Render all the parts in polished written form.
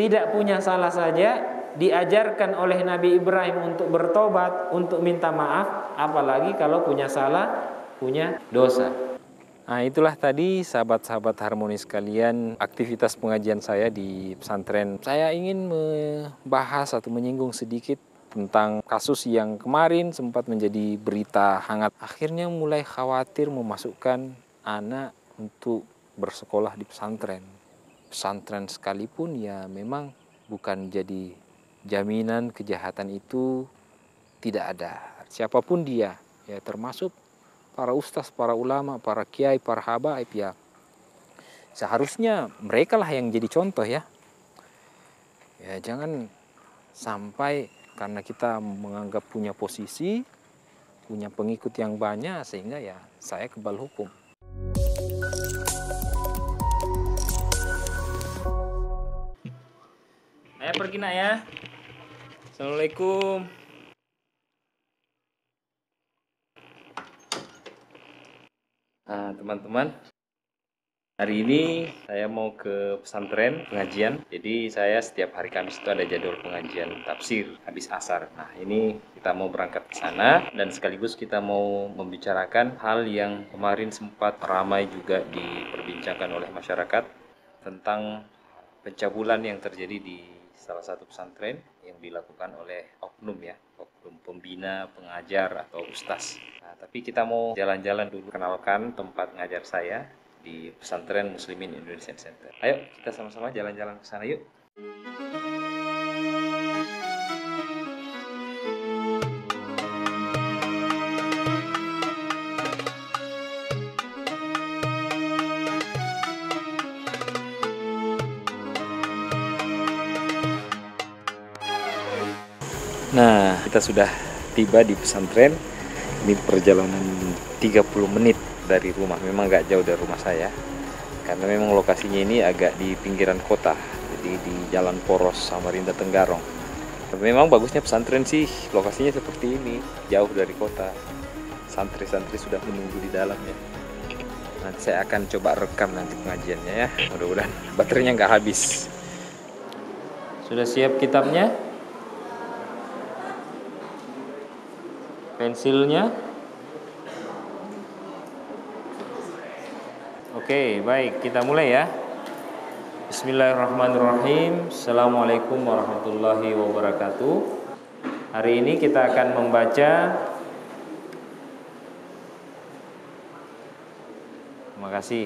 tidak punya salah saja diajarkan oleh Nabi Ibrahim untuk bertobat, untuk minta maaf, apalagi kalau punya salah, punya dosa. Nah, itulah tadi sahabat-sahabat harmonis sekalian, aktivitas pengajian saya di pesantren. Saya ingin membahas atau menyinggung sedikit tentang kasus yang kemarin sempat menjadi berita hangat. Akhirnya mulai khawatir memasukkan anak untuk bersekolah di pesantren. Pesantren sekalipun ya memang bukan jadi jaminan kejahatan itu tidak ada. Siapapun dia, ya termasuk para ustaz, para ulama, para kiai, para habaib, ya seharusnya mereka lah yang jadi contoh ya. Ya jangan sampai karena kita menganggap punya posisi, punya pengikut yang banyak sehingga ya saya kebal hukum. Saya pergi nak ya. Assalamualaikum. Nah, teman-teman, hari ini saya mau ke pesantren pengajian. Jadi saya setiap hari Kamis itu ada jadwal pengajian tafsir habis asar. Nah, ini kita mau berangkat ke sana dan sekaligus kita mau membicarakan hal yang kemarin sempat ramai juga diperbincangkan oleh masyarakat tentang pencabulan yang terjadi di salah satu pesantren yang dilakukan oleh oknum ya, oknum pembina, pengajar atau ustaz. Nah, tapi kita mau jalan-jalan dulu, kenalkan tempat ngajar saya di pesantren Muslimin Indonesian Center. Ayo kita sama-sama jalan-jalan ke sana yuk. Nah, kita sudah tiba di pesantren. Ini perjalanan 30 menit dari rumah. Memang gak jauh dari rumah saya, karena memang lokasinya ini agak di pinggiran kota, jadi di Jalan Poros Samarinda Tenggarong. Tapi memang bagusnya pesantren sih, lokasinya seperti ini, jauh dari kota. Santri-santri sudah menunggu di dalamnya. Nanti saya akan coba rekam nanti pengajiannya ya. Mudah-mudahan baterainya nggak habis. Sudah siap kitabnya? Pensilnya? Oke, baik, kita mulai ya. Bismillahirrahmanirrahim. Assalamualaikum warahmatullahi wabarakatuh. Hari ini kita akan membaca, terima kasih.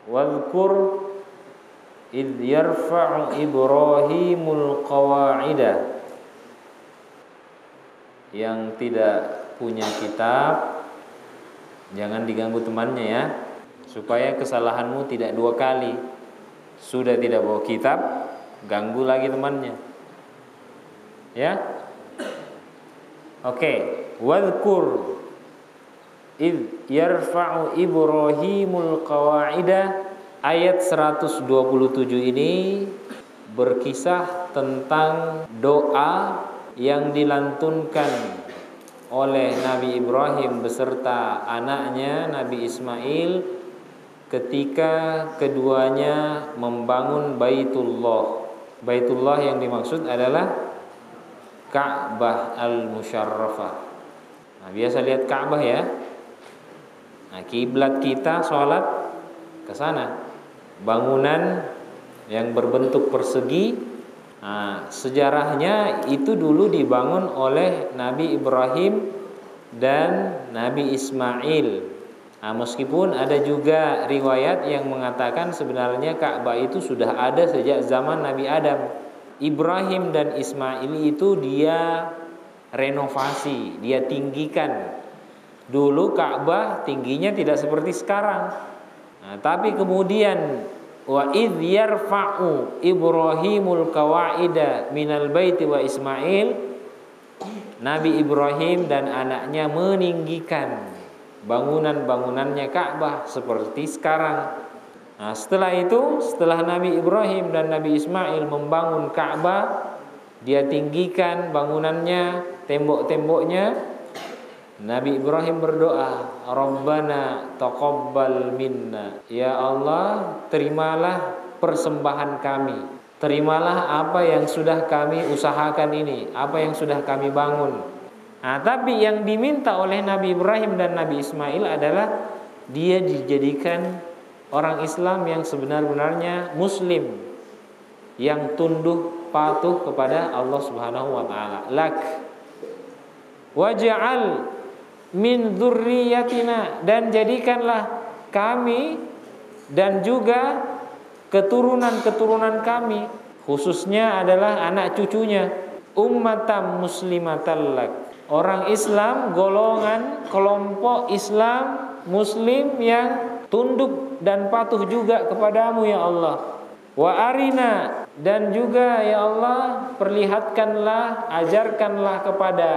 Wadhkur idh yarfa'u Ibrahimul qawa'ida. Yang tidak punya kitab, jangan diganggu temannya ya, supaya kesalahanmu tidak dua kali. Sudah tidak bawa kitab, ganggu lagi temannya. Ya? Oke. Wadhkur idh yarfa'u Ibrahimul qawa'ida. Ayat 127 ini berkisah tentang doa yang dilantunkan oleh Nabi Ibrahim beserta anaknya Nabi Ismail ketika keduanya membangun Baitullah. Baitullah yang dimaksud adalah Ka'bah al-Musyarrafah. Nah, biasa lihat Ka'bah ya. Nah, kiblat kita sholat ke sana. Bangunan yang berbentuk persegi. Nah, sejarahnya itu dulu dibangun oleh Nabi Ibrahim dan Nabi Ismail. Nah, meskipun ada juga riwayat yang mengatakan sebenarnya Ka'bah itu sudah ada sejak zaman Nabi Adam. Ibrahim dan Ismail itu dia renovasi, dia tinggikan. Dulu Ka'bah tingginya tidak seperti sekarang. Nah, tapi kemudian wa idh yarfa'u Ibrahimul qawa'ida minal baiti wa Ismail, Nabi Ibrahim dan anaknya meninggikan bangunan-bangunannya Ka'bah seperti sekarang. Nah, setelah itu, setelah Nabi Ibrahim dan Nabi Ismail membangun Ka'bah, dia tinggikan bangunannya, tembok-temboknya. Nabi Ibrahim berdoa, Rabbana taqabbal minna. Ya Allah, terimalah persembahan kami. terimalah apa yang sudah kami usahakan ini, apa yang sudah kami bangun. Nah, tapi yang diminta oleh Nabi Ibrahim dan Nabi Ismail adalah dia dijadikan orang Islam yang sebenar-benarnya muslim, yang tunduk patuh kepada Allah Subhanahu wa taala. Lak waj'al min dzurriyyatina, dan jadikanlah kami dan juga keturunan-keturunan kami, khususnya adalah anak cucunya, ummatan muslimatan lak, orang Islam, golongan kelompok Islam muslim yang tunduk dan patuh juga kepadamu ya Allah. Wa arina, dan juga ya Allah perlihatkanlah, ajarkanlah kepada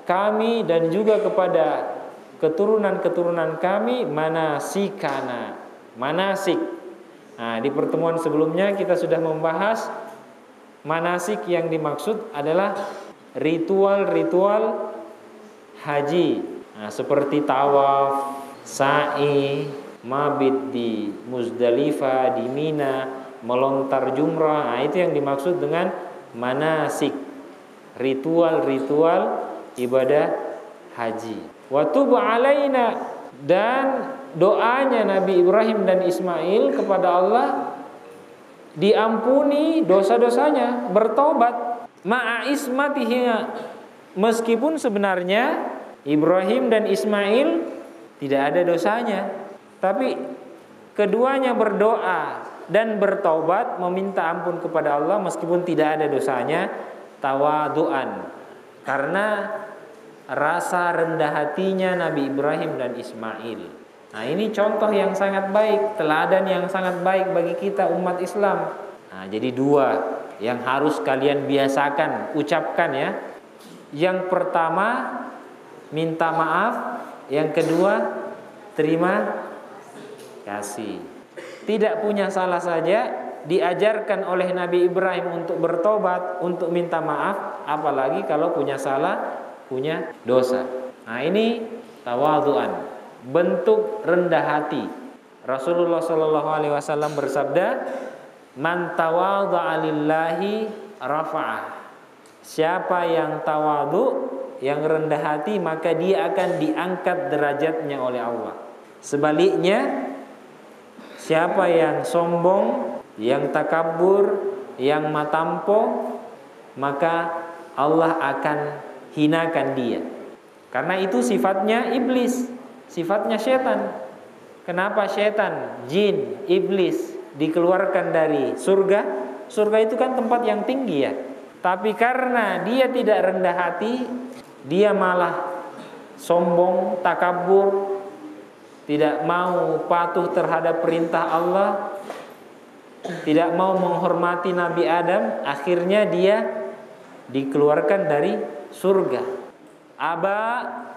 kami dan juga kepada keturunan-keturunan kami manasikana, manasik. Nah, di pertemuan sebelumnya kita sudah membahas manasik yang dimaksud adalah ritual-ritual haji. Nah, seperti tawaf, sa'i, mabit di Muzdalifah, di Mina, melontar jumrah. Nah, itu yang dimaksud dengan manasik, ritual-ritual ibadah haji. Wa tub alaina, dan doanya Nabi Ibrahim dan Ismail kepada Allah, diampuni dosa-dosanya, bertobat ma'a ismatihi, meskipun sebenarnya Ibrahim dan Ismail tidak ada dosanya, tapi keduanya berdoa dan bertaubat, meminta ampun kepada Allah meskipun tidak ada dosanya, tawaduan, karena rasa rendah hatinya Nabi Ibrahim dan Ismail. Nah, ini contoh yang sangat baik, teladan yang sangat baik bagi kita umat Islam. Nah, jadi dua yang harus kalian biasakan, ucapkan ya. Yang pertama minta maaf, yang kedua terima kasih. Tidak punya salah saja diajarkan oleh Nabi Ibrahim untuk bertobat, untuk minta maaf, apalagi kalau punya salah, punya dosa. Nah, ini tawadhu'an, bentuk rendah hati. Rasulullah sallallahu alaihi wasallam bersabda, "Man tawadha'a lillahi rafa'ah." Siapa yang tawadhu, yang rendah hati, maka dia akan diangkat derajatnya oleh Allah. Sebaliknya, siapa yang sombong, yang takabur, yang matampo, maka Allah akan hinakan dia. Karena itu sifatnya iblis, sifatnya setan. Kenapa setan, jin, iblis dikeluarkan dari surga? Surga itu kan tempat yang tinggi ya. Tapi karena dia tidak rendah hati, dia malah sombong, takabur, tidak mau patuh terhadap perintah Allah, tidak mau menghormati Nabi Adam, akhirnya dia dikeluarkan dari surga. Aba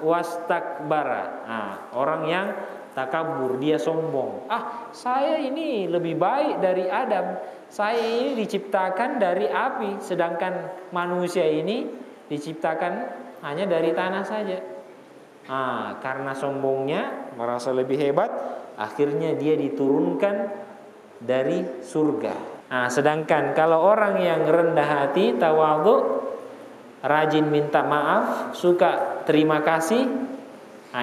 wastakbara. Nah, orang yang takabur, dia sombong. Saya ini lebih baik dari Adam. Saya ini diciptakan dari api, sedangkan manusia ini diciptakan hanya dari tanah saja. Karena sombongnya, merasa lebih hebat, akhirnya dia diturunkan dari surga. Sedangkan kalau orang yang rendah hati, tawadhu, rajin minta maaf, suka terima kasih,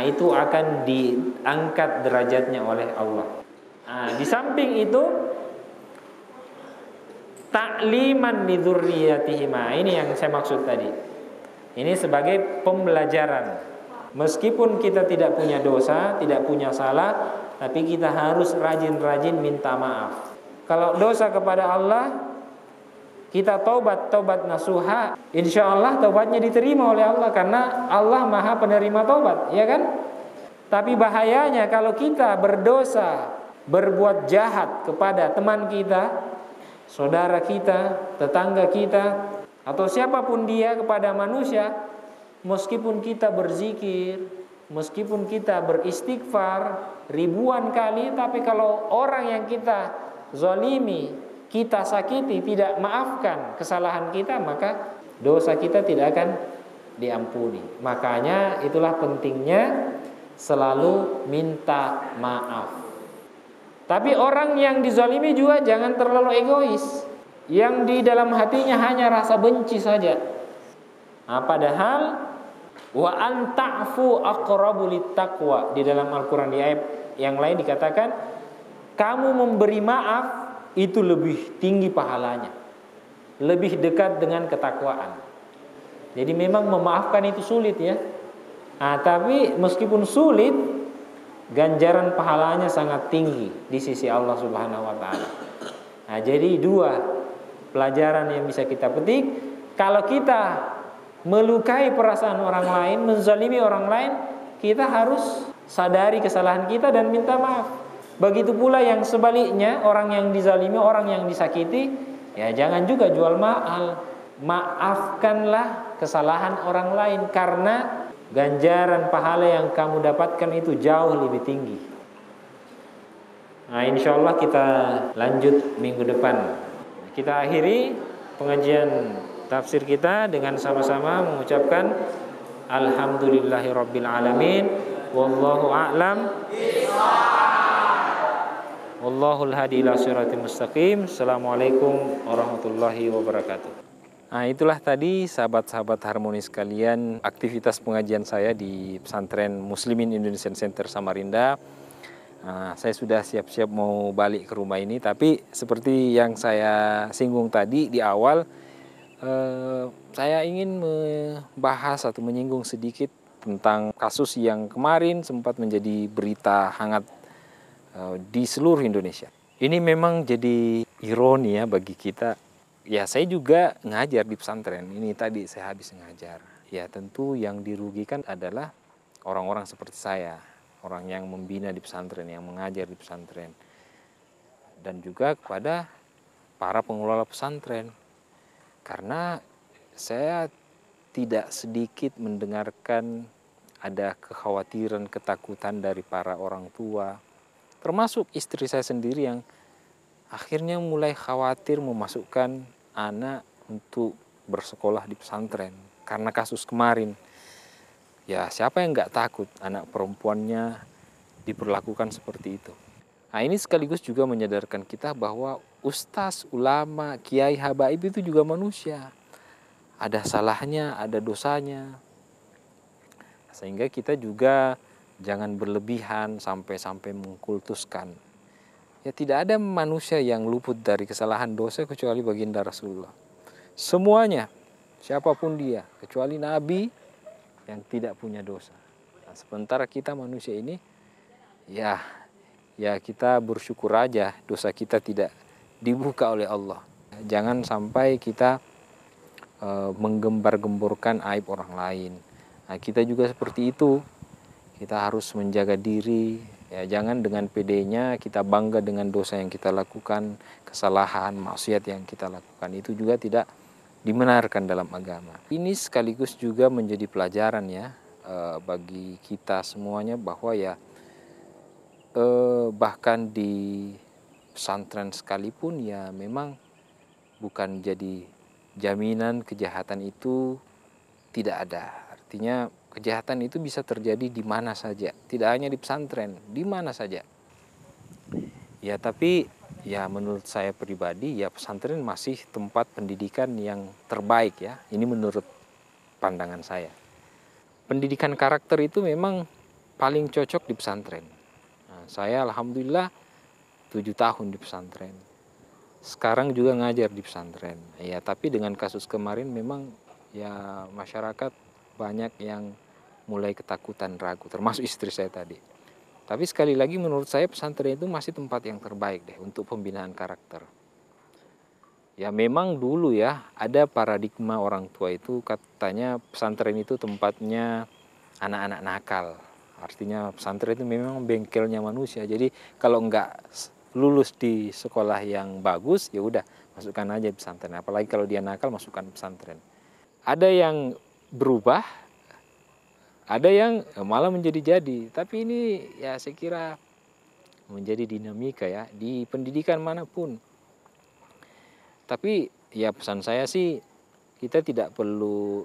itu akan diangkat derajatnya oleh Allah. Di samping itu, ta'liman lidzurriyyatihima, ini yang saya maksud tadi. Ini sebagai pembelajaran. Meskipun kita tidak punya dosa, tidak punya salah, tapi kita harus rajin-rajin minta maaf. Kalau dosa kepada Allah, kita taubat nasuha, insya Allah taubatnya diterima oleh Allah, karena Allah maha penerima taubat, ya kan? Tapi bahayanya kalau kita berdosa, berbuat jahat kepada teman kita, saudara kita, tetangga kita, atau siapapun dia, kepada manusia, meskipun kita berzikir, meskipun kita beristighfar ribuan kali, tapi kalau orang yang kita zalimi, kita sakiti, tidak maafkan kesalahan kita, maka dosa kita tidak akan diampuni. Makanya itulah pentingnya selalu minta maaf. Tapi orang yang dizalimi juga jangan terlalu egois. yang di dalam hatinya hanya rasa benci saja. Padahal wa an ta'fu aqrabu littaqwa, di dalam Al-Qur'an di ayat yang lain dikatakan kamu memberi maaf itu lebih tinggi pahalanya, lebih dekat dengan ketakwaan. Jadi memang memaafkan itu sulit ya. Tapi meskipun sulit, ganjaran pahalanya sangat tinggi di sisi Allah Subhanahu wa taala. Jadi dua pelajaran yang bisa kita petik, kalau kita melukai perasaan orang lain, menzalimi orang lain, kita harus sadari kesalahan kita dan minta maaf. Begitu pula yang sebaliknya, orang yang dizalimi, orang yang disakiti, ya jangan juga jual mahal. Maafkanlah kesalahan orang lain, karena ganjaran pahala yang kamu dapatkan itu jauh lebih tinggi. Insya Allah kita lanjut minggu depan. Kita akhiri pengajian tafsir kita dengan sama-sama mengucapkan alhamdulillahirabbil alamin, wallahu a'lam, wallahul hadi ila siratal mustaqim. Assalamualaikum warahmatullahi wabarakatuh. Itulah tadi sahabat-sahabat harmonis sekalian, aktivitas pengajian saya di Pesantren Muslimin Indonesian Center Samarinda. Saya sudah siap-siap mau balik ke rumah ini, tapi seperti yang saya singgung tadi di awal, saya ingin membahas atau menyinggung sedikit tentang kasus yang kemarin sempat menjadi berita hangat di seluruh Indonesia. Ini memang jadi ironi ya bagi kita. Ya, saya juga ngajar di pesantren. Ini tadi saya habis ngajar. Ya, tentu yang dirugikan adalah orang-orang seperti saya, orang yang membina di pesantren, yang mengajar di pesantren, dan juga kepada para pengelola pesantren. Karena saya tidak sedikit mendengarkan ada kekhawatiran, ketakutan dari para orang tua, termasuk istri saya sendiri yang akhirnya mulai khawatir memasukkan anak untuk bersekolah di pesantren karena kasus kemarin. Ya, siapa yang nggak takut anak perempuannya diperlakukan seperti itu? Ini sekaligus juga menyadarkan kita bahwa ustaz, ulama, kiai, habaib itu juga manusia. Ada salahnya, ada dosanya. Sehingga kita juga jangan berlebihan sampai mengkultuskan. Ya, tidak ada manusia yang luput dari kesalahan dosa kecuali baginda Rasulullah. Semuanya, siapapun dia, kecuali Nabi yang tidak punya dosa. Sementara kita manusia ini, ya kita bersyukur aja dosa kita tidak dibuka oleh Allah. Jangan sampai kita menggembar-gemborkan aib orang lain. Kita juga seperti itu. Kita harus menjaga diri. Ya, jangan dengan pedenya kita bangga dengan dosa yang kita lakukan, kesalahan, maksiat yang kita lakukan. Itu juga tidak dibenarkan dalam agama. Ini sekaligus juga menjadi pelajaran ya bagi kita semuanya, bahwa ya bahkan di pesantren sekalipun ya memang bukan jadi jaminan kejahatan itu tidak ada. Artinya kejahatan itu bisa terjadi di mana saja, tidak hanya di pesantren, di mana saja. Ya, tapi ya menurut saya pribadi ya pesantren masih tempat pendidikan yang terbaik ya. Ini menurut pandangan saya. Pendidikan karakter itu memang paling cocok di pesantren. Saya alhamdulillah 7 tahun di pesantren. Sekarang juga ngajar di pesantren. Ya, tapi dengan kasus kemarin memang ya masyarakat banyak yang mulai ketakutan, ragu, termasuk istri saya tadi. Tapi sekali lagi menurut saya pesantren itu masih tempat yang terbaik deh untuk pembinaan karakter. Ya memang dulu ya ada paradigma orang tua itu katanya pesantren itu tempatnya anak-anak nakal. Artinya pesantren itu memang bengkelnya manusia. Jadi kalau enggak lulus di sekolah yang bagus ya udah masukkan aja pesantren. Apalagi kalau dia nakal masukkan pesantren. Ada yang berubah, ada yang malah menjadi-jadi. Tapi ini ya saya kira menjadi dinamika ya di pendidikan manapun. Tapi ya pesan saya sih kita tidak perlu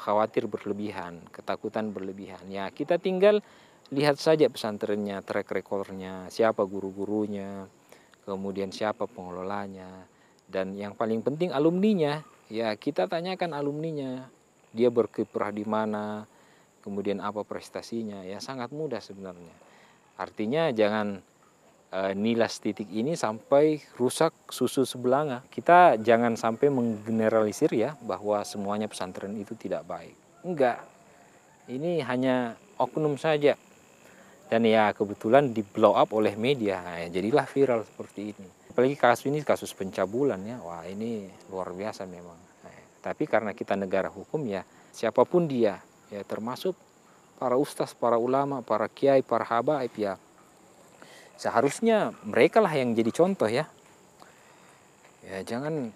khawatir berlebihan, ketakutan berlebihan. Ya kita tinggal lihat saja pesantrennya, track recordnya, siapa guru-gurunya, kemudian siapa pengelolanya. Dan yang paling penting alumninya, ya kita tanyakan alumninya, dia berkiprah di mana, kemudian apa prestasinya, ya sangat mudah sebenarnya. Artinya jangan nilas titik ini sampai rusak susu sebelanga. Kita jangan sampai menggeneralisir ya bahwa semuanya pesantren itu tidak baik. Enggak, ini hanya oknum saja. Dan ya kebetulan di blow up oleh media, ya, jadilah viral seperti ini. Apalagi kasus ini kasus pencabulan ya, wah ini luar biasa memang. Tapi karena kita negara hukum ya, siapapun dia, ya termasuk para ustaz, para ulama, para kiai, para habaib ya, seharusnya mereka lah yang jadi contoh ya. Ya jangan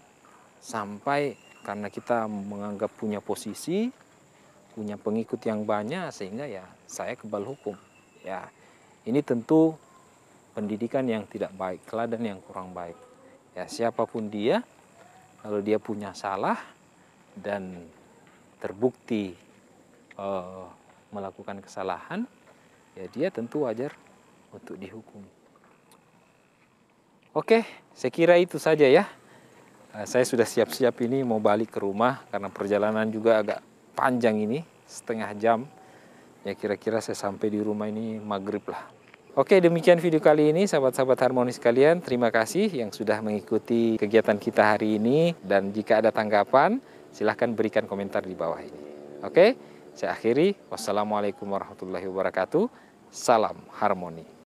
sampai karena kita menganggap punya posisi, punya pengikut yang banyak sehingga ya saya kebal hukum. Ya ini tentu pendidikan yang tidak baik, teladan yang kurang baik. Ya siapapun dia, kalau dia punya salah dan terbukti melakukan kesalahan, ya dia tentu wajar untuk dihukum. Oke, saya kira itu saja ya. Saya sudah siap-siap ini mau balik ke rumah karena perjalanan juga agak panjang ini, setengah jam. Ya kira-kira saya sampai di rumah ini maghrib lah. Oke, demikian video kali ini sahabat-sahabat Harmoni sekalian. Terima kasih yang sudah mengikuti kegiatan kita hari ini. Dan jika ada tanggapan, silahkan berikan komentar di bawah ini. Oke, saya akhiri. Wassalamualaikum warahmatullahi wabarakatuh. Salam Harmoni.